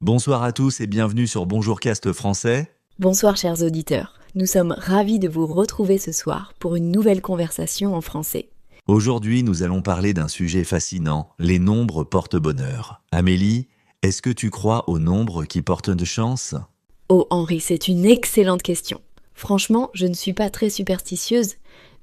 Bonsoir à tous et bienvenue sur Bonjour Cast français. Bonsoir chers auditeurs, nous sommes ravis de vous retrouver ce soir pour une nouvelle conversation en français. Aujourd'hui, nous allons parler d'un sujet fascinant, les nombres portent bonheur. Amélie, est-ce que tu crois aux nombres qui portent de chance ? Oh Henri, c'est une excellente question. Franchement, je ne suis pas très superstitieuse,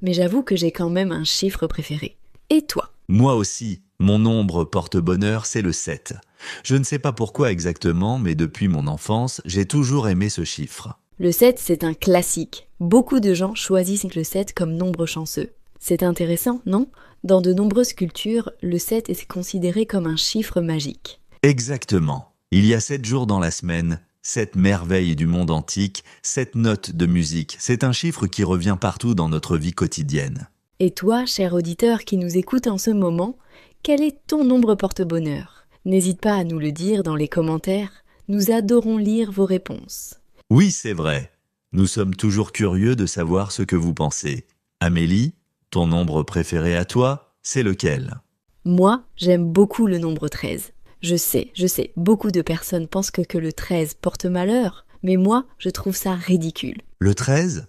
mais j'avoue que j'ai quand même un chiffre préféré. Et toi ? Moi aussi, mon nombre porte bonheur, c'est le 7. Je ne sais pas pourquoi exactement, mais depuis mon enfance, j'ai toujours aimé ce chiffre. Le 7, c'est un classique. Beaucoup de gens choisissent le 7 comme nombre chanceux. C'est intéressant, non ? Dans de nombreuses cultures, le 7 est considéré comme un chiffre magique. Exactement. Il y a 7 jours dans la semaine, 7 merveilles du monde antique, 7 notes de musique. C'est un chiffre qui revient partout dans notre vie quotidienne. Et toi, cher auditeur qui nous écoute en ce moment, quel est ton nombre porte-bonheur ? N'hésite pas à nous le dire dans les commentaires, nous adorons lire vos réponses. Oui, c'est vrai. Nous sommes toujours curieux de savoir ce que vous pensez. Amélie, ton nombre préféré à toi, c'est lequel ? Moi, j'aime beaucoup le nombre 13. Je sais, beaucoup de personnes pensent que le 13 porte malheur, mais moi, je trouve ça ridicule. Le 13 ?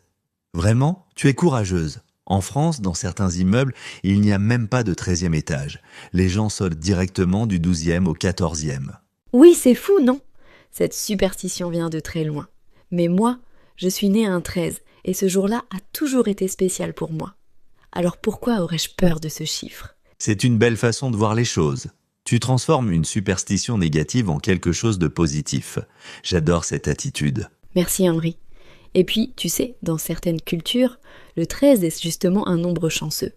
Vraiment ? Tu es courageuse. En France, dans certains immeubles, il n'y a même pas de 13e étage. Les gens sautent directement du 12e au 14e. Oui, c'est fou, non ? Cette superstition vient de très loin. Mais moi, je suis née un 13, et ce jour-là a toujours été spécial pour moi. Alors pourquoi aurais-je peur de ce chiffre ? C'est une belle façon de voir les choses. Tu transformes une superstition négative en quelque chose de positif. J'adore cette attitude. Merci Henri. Et puis, tu sais, dans certaines cultures, le 13 est justement un nombre chanceux.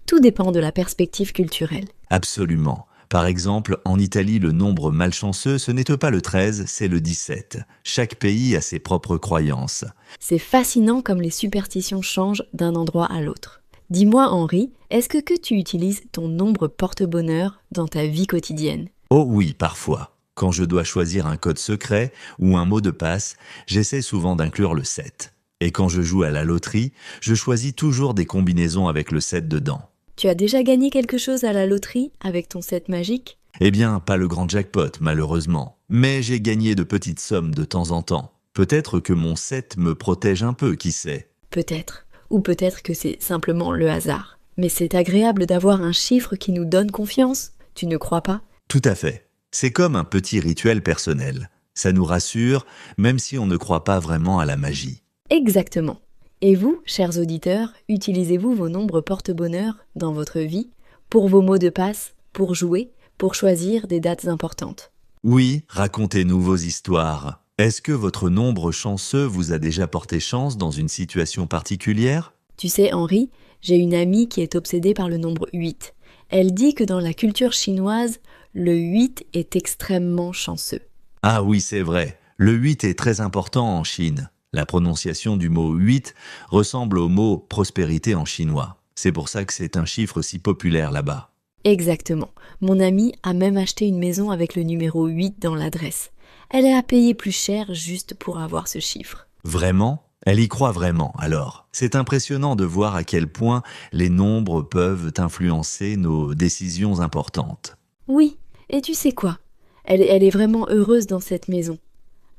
Tout dépend de la perspective culturelle. Absolument. Par exemple, en Italie, le nombre malchanceux, ce n'est pas le 13, c'est le 17. Chaque pays a ses propres croyances. C'est fascinant comme les superstitions changent d'un endroit à l'autre. Dis-moi Henri, est-ce que tu utilises ton nombre porte-bonheur dans ta vie quotidienne ? Oh oui, parfois. Quand je dois choisir un code secret ou un mot de passe, j'essaie souvent d'inclure le 7. Et quand je joue à la loterie, je choisis toujours des combinaisons avec le 7 dedans. Tu as déjà gagné quelque chose à la loterie avec ton 7 magique ? Eh bien, pas le grand jackpot, malheureusement. Mais j'ai gagné de petites sommes de temps en temps. Peut-être que mon 7 me protège un peu, qui sait ? Peut-être. Ou peut-être que c'est simplement le hasard. Mais c'est agréable d'avoir un chiffre qui nous donne confiance. Tu ne crois pas ? Tout à fait. C'est comme un petit rituel personnel. Ça nous rassure, même si on ne croit pas vraiment à la magie. Exactement. Et vous, chers auditeurs, utilisez-vous vos nombres porte-bonheur dans votre vie, pour vos mots de passe, pour jouer, pour choisir des dates importantes ? Oui, racontez-nous vos histoires. Est-ce que votre nombre chanceux vous a déjà porté chance dans une situation particulière ? Tu sais, Henri, j'ai une amie qui est obsédée par le nombre 8. Elle dit que dans la culture chinoise, le 8 est extrêmement chanceux. Ah oui, c'est vrai. Le 8 est très important en Chine. La prononciation du mot 8 ressemble au mot prospérité en chinois. C'est pour ça que c'est un chiffre si populaire là-bas. Exactement. Mon amie a même acheté une maison avec le numéro 8 dans l'adresse. Elle a payé plus cher juste pour avoir ce chiffre. Vraiment ? Elle y croit vraiment, alors. C'est impressionnant de voir à quel point les nombres peuvent influencer nos décisions importantes. Oui, et tu sais quoi ? Elle est vraiment heureuse dans cette maison.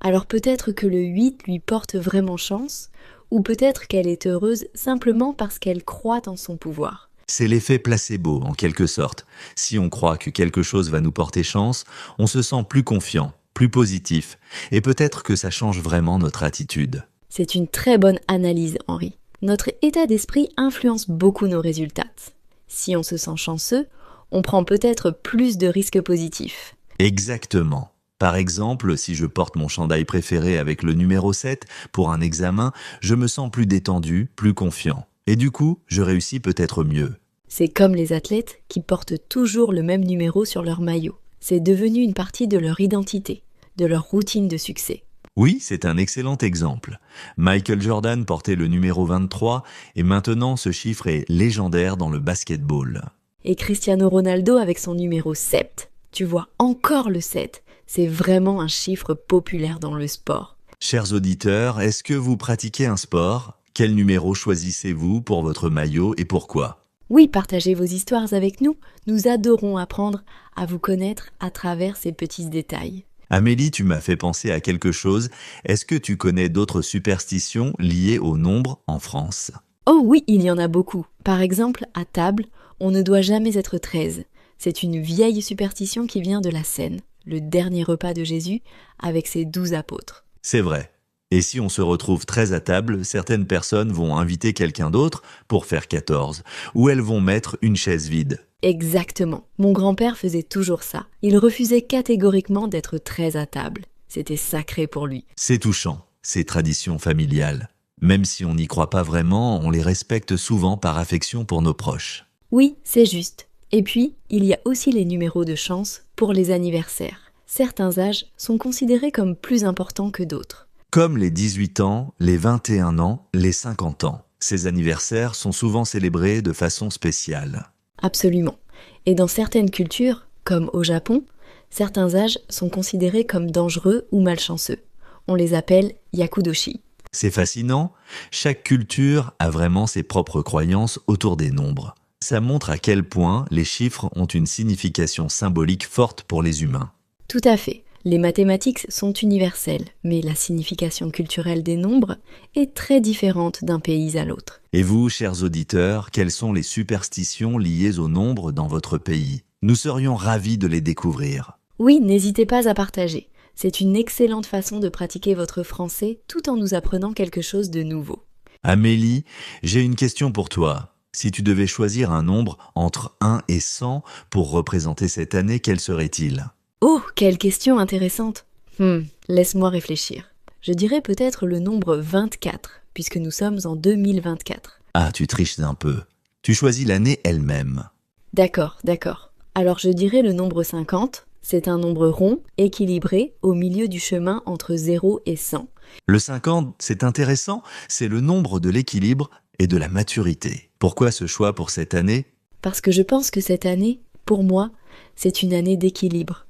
Alors peut-être que le 8 lui porte vraiment chance, ou peut-être qu'elle est heureuse simplement parce qu'elle croit en son pouvoir. C'est l'effet placebo, en quelque sorte. Si on croit que quelque chose va nous porter chance, on se sent plus confiant, plus positif, et peut-être que ça change vraiment notre attitude. C'est une très bonne analyse, Henri. Notre état d'esprit influence beaucoup nos résultats. Si on se sent chanceux, on prend peut-être plus de risques positifs. Exactement. Par exemple, si je porte mon chandail préféré avec le numéro 7 pour un examen, je me sens plus détendu, plus confiant. Et du coup, je réussis peut-être mieux. C'est comme les athlètes qui portent toujours le même numéro sur leur maillot. C'est devenu une partie de leur identité, de leur routine de succès. Oui, c'est un excellent exemple. Michael Jordan portait le numéro 23 et maintenant ce chiffre est légendaire dans le basketball. Et Cristiano Ronaldo avec son numéro 7. Tu vois encore le 7. C'est vraiment un chiffre populaire dans le sport. Chers auditeurs, est-ce que vous pratiquez un sport ? Quel numéro choisissez-vous pour votre maillot et pourquoi ? Oui, partagez vos histoires avec nous. Nous adorons apprendre à vous connaître à travers ces petits détails. Amélie, tu m'as fait penser à quelque chose. Est-ce que tu connais d'autres superstitions liées au nombre en France? Oh oui, il y en a beaucoup. Par exemple, à table, on ne doit jamais être 13. C'est une vieille superstition qui vient de la Cène, le dernier repas de Jésus avec ses 12 apôtres. C'est vrai. Et si on se retrouve 13 à table, certaines personnes vont inviter quelqu'un d'autre pour faire 14, ou elles vont mettre une chaise vide. Exactement. Mon grand-père faisait toujours ça. Il refusait catégoriquement d'être 13 à table. C'était sacré pour lui. C'est touchant, ces traditions familiales. Même si on n'y croit pas vraiment, on les respecte souvent par affection pour nos proches. Oui, c'est juste. Et puis, il y a aussi les numéros de chance pour les anniversaires. Certains âges sont considérés comme plus importants que d'autres. Comme les 18 ans, les 21 ans, les 50 ans. Ces anniversaires sont souvent célébrés de façon spéciale. Absolument. Et dans certaines cultures, comme au Japon, certains âges sont considérés comme dangereux ou malchanceux. On les appelle yakudoshi. C'est fascinant, chaque culture a vraiment ses propres croyances autour des nombres. Ça montre à quel point les chiffres ont une signification symbolique forte pour les humains. Tout à fait. Les mathématiques sont universelles, mais la signification culturelle des nombres est très différente d'un pays à l'autre. Et vous, chers auditeurs, quelles sont les superstitions liées au nombre dans votre pays? Nous serions ravis de les découvrir. Oui, n'hésitez pas à partager. C'est une excellente façon de pratiquer votre français tout en nous apprenant quelque chose de nouveau. Amélie, j'ai une question pour toi. Si tu devais choisir un nombre entre 1 et 100 pour représenter cette année, quel serait-il? Oh, quelle question intéressante. Laisse-moi réfléchir. Je dirais peut-être le nombre 24, puisque nous sommes en 2024. Ah, tu triches un peu. Tu choisis l'année elle-même. D'accord. Alors je dirais le nombre 50. C'est un nombre rond, équilibré, au milieu du chemin entre 0 et 100. Le 50, c'est intéressant, c'est le nombre de l'équilibre et de la maturité. Pourquoi ce choix pour cette année? Parce que je pense que cette année, pour moi, c'est une année d'équilibre.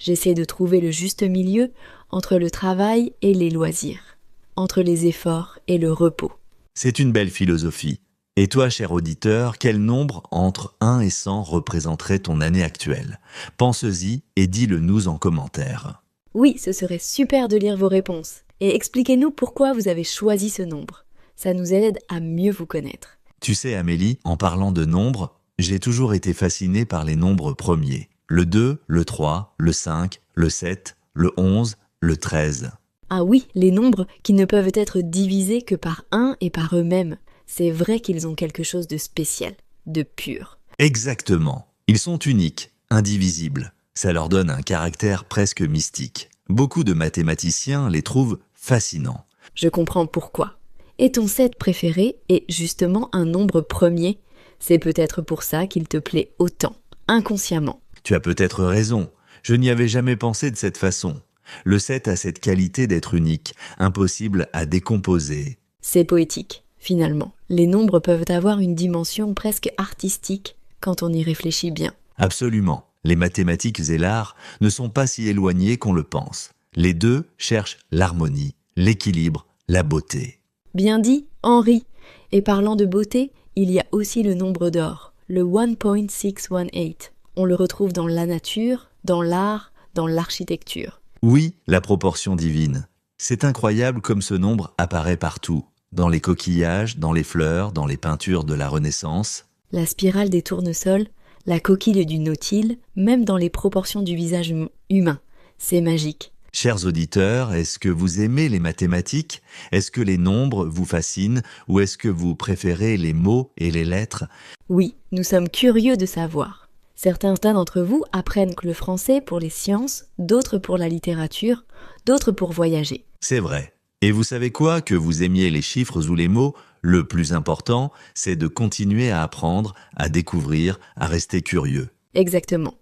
J'essaie de trouver le juste milieu entre le travail et les loisirs, entre les efforts et le repos. C'est une belle philosophie. Et toi, cher auditeur, quel nombre entre 1 et 100 représenterait ton année actuelle? Pense-y et dis-le nous en commentaire. Oui, ce serait super de lire vos réponses. Et expliquez-nous pourquoi vous avez choisi ce nombre. Ça nous aide à mieux vous connaître. Tu sais, Amélie, en parlant de nombres, j'ai toujours été fasciné par les nombres premiers. Le 2, le 3, le 5, le 7, le 11, le 13. Ah oui, les nombres qui ne peuvent être divisés que par 1 et par eux-mêmes. C'est vrai qu'ils ont quelque chose de spécial, de pur. Exactement. Ils sont uniques, indivisibles. Ça leur donne un caractère presque mystique. Beaucoup de mathématiciens les trouvent fascinants. Je comprends pourquoi. Et ton 7 préféré est justement un nombre premier. C'est peut-être pour ça qu'il te plaît autant, inconsciemment. Tu as peut-être raison. Je n'y avais jamais pensé de cette façon. Le 7 a cette qualité d'être unique, impossible à décomposer. C'est poétique, finalement. Les nombres peuvent avoir une dimension presque artistique quand on y réfléchit bien. Absolument. Les mathématiques et l'art ne sont pas si éloignés qu'on le pense. Les deux cherchent l'harmonie, l'équilibre, la beauté. Bien dit, Henri. Et parlant de beauté, il y a aussi le nombre d'or, le 1.618. On le retrouve dans la nature, dans l'art, dans l'architecture. Oui, la proportion divine. C'est incroyable comme ce nombre apparaît partout. Dans les coquillages, dans les fleurs, dans les peintures de la Renaissance. La spirale des tournesols, la coquille du nautile, même dans les proportions du visage humain. C'est magique. Chers auditeurs, est-ce que vous aimez les mathématiques? Est-ce que les nombres vous fascinent? Ou est-ce que vous préférez les mots et les lettres? Oui, nous sommes curieux de savoir. Certains d'entre vous apprennent le français pour les sciences, d'autres pour la littérature, d'autres pour voyager. C'est vrai. Et vous savez quoi? Que vous aimiez les chiffres ou les mots, le plus important, c'est de continuer à apprendre, à découvrir, à rester curieux. Exactement.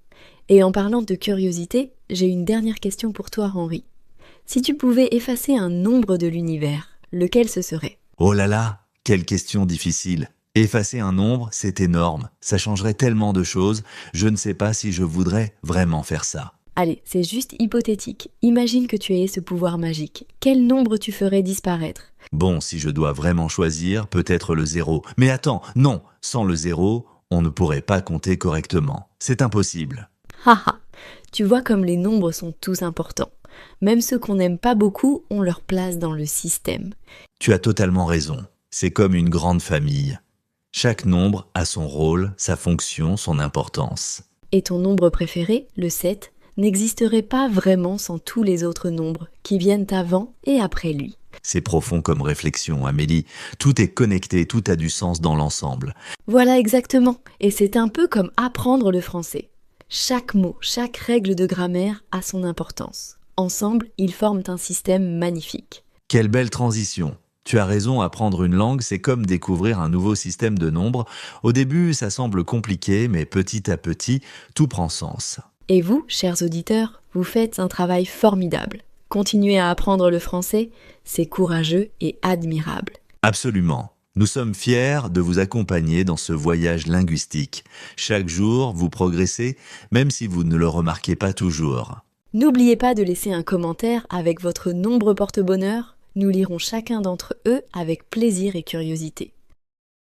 Et en parlant de curiosité, j'ai une dernière question pour toi, Henri. Si tu pouvais effacer un nombre de l'univers, lequel ce serait? Oh là là, quelle question difficile. Effacer un nombre, c'est énorme. Ça changerait tellement de choses. Je ne sais pas si je voudrais vraiment faire ça. Allez, c'est juste hypothétique. Imagine que tu aies ce pouvoir magique. Quel nombre tu ferais disparaître? Bon, si je dois vraiment choisir, peut-être le 0. Mais attends, non, sans le 0, on ne pourrait pas compter correctement. C'est impossible. Haha, tu vois comme les nombres sont tous importants. Même ceux qu'on n'aime pas beaucoup ont leur place dans le système. Tu as totalement raison. C'est comme une grande famille. Chaque nombre a son rôle, sa fonction, son importance. Et ton nombre préféré, le 7, n'existerait pas vraiment sans tous les autres nombres qui viennent avant et après lui. C'est profond comme réflexion, Amélie. Tout est connecté, tout a du sens dans l'ensemble. Voilà exactement, et c'est un peu comme apprendre le français. Chaque mot, chaque règle de grammaire a son importance. Ensemble, ils forment un système magnifique. Quelle belle transition. Tu as raison, apprendre une langue, c'est comme découvrir un nouveau système de nombres. Au début, ça semble compliqué, mais petit à petit, tout prend sens. Et vous, chers auditeurs, vous faites un travail formidable. Continuer à apprendre le français, c'est courageux et admirable. Absolument. Nous sommes fiers de vous accompagner dans ce voyage linguistique. Chaque jour, vous progressez, même si vous ne le remarquez pas toujours. N'oubliez pas de laisser un commentaire avec votre nombre porte-bonheur. Nous lirons chacun d'entre eux avec plaisir et curiosité.